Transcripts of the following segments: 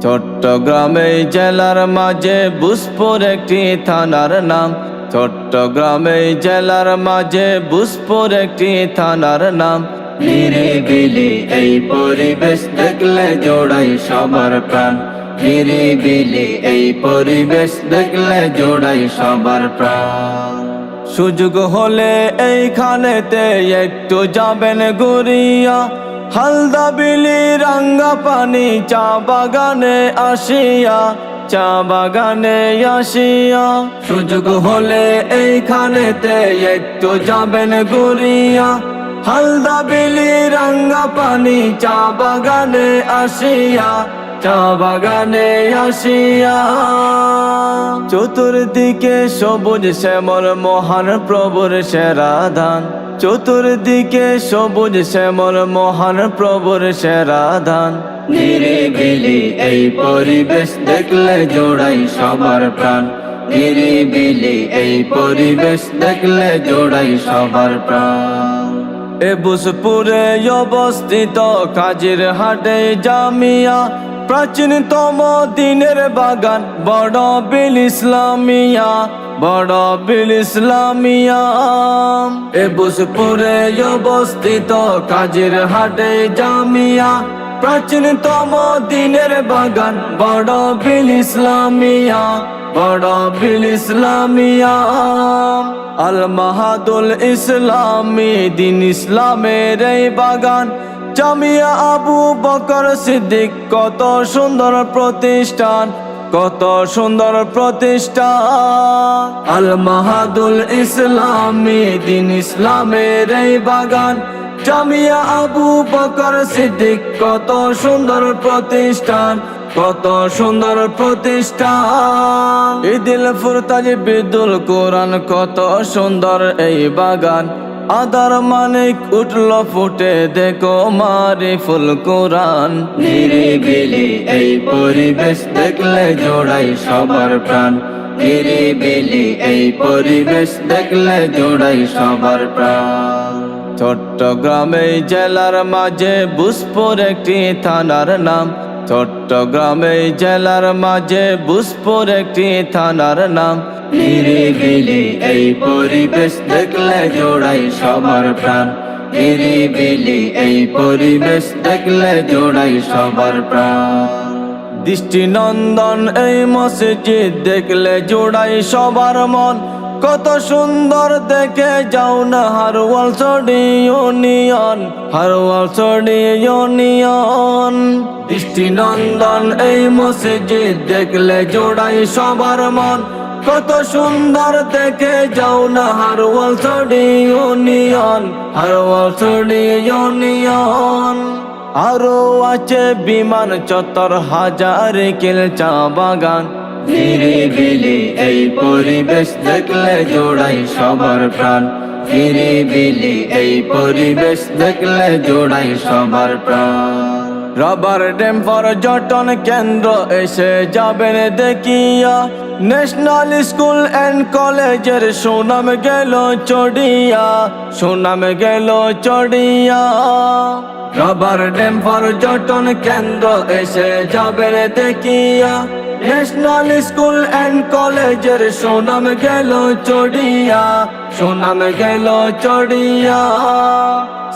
চট্টগ্রাম এই জেলার মাঝে বুসপুর একটি থানার নাম। চট্টগ্রাম এই জেলার মাঝে বুসপুর একটি থানার নাম। নিরিবিলি এই পরিবেশ দেখলে জোড়াই সবার প্রাণ। নিরিবিলি এই পরিবেশ দেখলে জোড়াই সবার প্রাণ। সুযোগ হলে এইখানেতে একটু যাবেন ঘুরিয়া, হালদা বিলি রাঙ্গা পানি চা বাগানে আসিয়া, চা বাগানে আসিয়া। সুযোগ হলে এইখানেতে একটু যাবেন ঘুরিয়া, হালদা বিলি রাঙ্গা পানি চা বাগানে আসিয়া, চা বাগানে আসিয়া। চতুর্দিকে সবুজ শ্যামল মহান প্রভুর সেরা ধান। চতুর্দিকে সবুজ শ্যামল মহান প্রভুর সেরা ধান। নিরিবিলি এই পরিবেশ দেখলে জোড়াই সবার প্রাণ। নিরিবিলি এই পরিবেশ দেখলে জোড়াই সবার প্রাণ। এ বুসপুরে অবস্থিত কাজীর হাটে জামিয়া, প্রাচীনতম দিনের বাগান বড় বিল ইসলামিয়া, বড় বিল ইসলামিয়া। এ বুসপুরে অবস্থিত কাজীর হাটে জামিয়া, প্রাচীনতম দিনের বাগান বড় বিল ইসলামিয়া, বড় বিল ইসলামিয়া। আল মাহাদুল ইসলামী দিন ইসলামের এই বাগান। জামিয়া আবু বকর সিদ্দিক কত সুন্দর প্রতিষ্ঠান, কত সুন্দর প্রতিষ্ঠান। আল মাহাদুল ইসলামী দিন ইসলামের এই বাগান। জামিয়া আবু বকর সিদ্দিক কত সুন্দর প্রতিষ্ঠান, কত সুন্দর প্রতিষ্ঠান। ঈদুল ফুরতাজ বিদুল কোরআন কত সুন্দর এই বাগান। আদার মানিক উঠল ফুটে দেখো মারিফুল কোরআন। নিরিবিলি এই পরিবেশ দেখলে জোড়াই সবার প্রাণ। নিরিবিলি এই পরিবেশ দেখলে জোড়াই সবার প্রাণ। চট্টগ্রাম এই জেলার মাঝে বুসপুর একটি থানার নাম। চট্টগ্রাম এই জেলার মাঝে বুসপুর একটি থানার নাম। নিরিবিলি এই পরিবেশ দেখলে জোড়াই সবার প্রাণ। নিরিবিলি এই পরিবেশ দেখলে জোড়াই সবার প্রাণ। দৃষ্টিনন্দন এই মসজিদ দেখলে জোড়াই সবার মন। কত সুন্দর দেখে যাও না হারওয়ালছড়ি ইউনিয়ন, হারওয়ালছড়ি ইউনিয়ন। দৃষ্টিনন্দন এই মসজিদ দেখলে জোড়াই সবার মন। কত সুন্দর দেখে যাও না হারওয়ালছড়ি ইউনিয়ন, হারওয়ালছড়ি ইউনিয়ন। আরো আছে বিমান চত্বর হাজার কিল চা বাগান। নিরিবিলি এই পরিবেশ দেখলে জোড়াই সবার প্রাণ। নিরিবিলি এই পরিবেশ দেখলে জোড়াই সবার প্রাণ। রবার ড্যাম পর্যটন কেন্দ্র এসে যাবেন দেখিয়া, ন্যাশনাল স্কুল অ্যান্ড কলেজের সুনাম গেল চড়িয়া, সুনাম গেল চড়িয়া। রবার ড্যাম পর্যটন কেন্দ্র এসে যাবেন দেখিয়া, ন্যাশনাল স্কুল অ্যান্ড কলেজের সুনাম গেল চড়িয়া, সুনাম গেল চড়িয়া।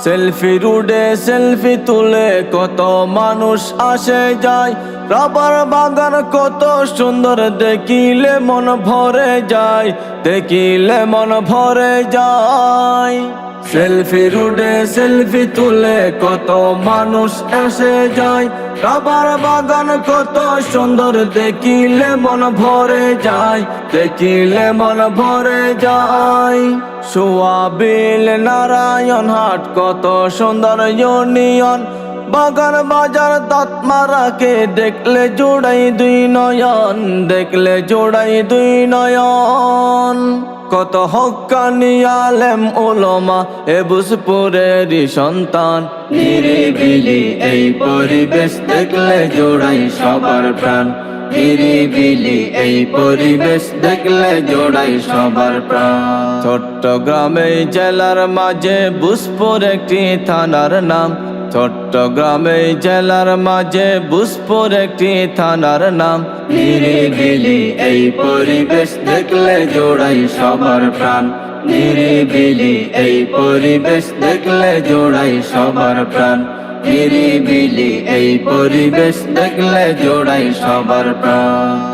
সেলফি রোডে সেলফি তুলে কত মানুষ আসে যায়। রাবার বাগান কত সুন্দর দেখিলে মন ভরে যায়, দেখিলে মন ভরে যায়। সেলফি রোডে সেলফি তুলে কত মানুষ এসে যায়। রাবার বাগান কত সুন্দর দেখিলে মন ভরে যায়, দেখিলে মন ভরে যায়। সোয়াবিল নারায়ণহাট কত সুন্দর ইউনিয়ন। বাগান বাজার দাঁতমারাকে দেখলে জোড়াই দুই নয়ন, দেখলে জোড়াই দুই নয়ন। কত হক্কানি আলেম উলামা এ বুসপুরেরই সন্তান। নিরিবিলি এই পরিবেশ দেখলে জোড়াই সবার প্রাণ। নিরিবিলি এই পরিবেশ দেখলে জোড়াই সবার প্রাণ। চট্টগ্রাম এই জেলার মাঝে বুসপুর একটি থানার নাম। চট্টগ্রামে জেলার মাঝে বুসপুর একটি থানার নাম। নিরিবিলি এই পরিবেশ দেখলে জোড়াই সবার প্রাণ, নিরিবিলি এই পরিবেশ দেখলে জোড়াই সবার প্রাণ, নিরিবিলি এই পরিবেশ দেখলে জোড়াই সবার প্রাণ।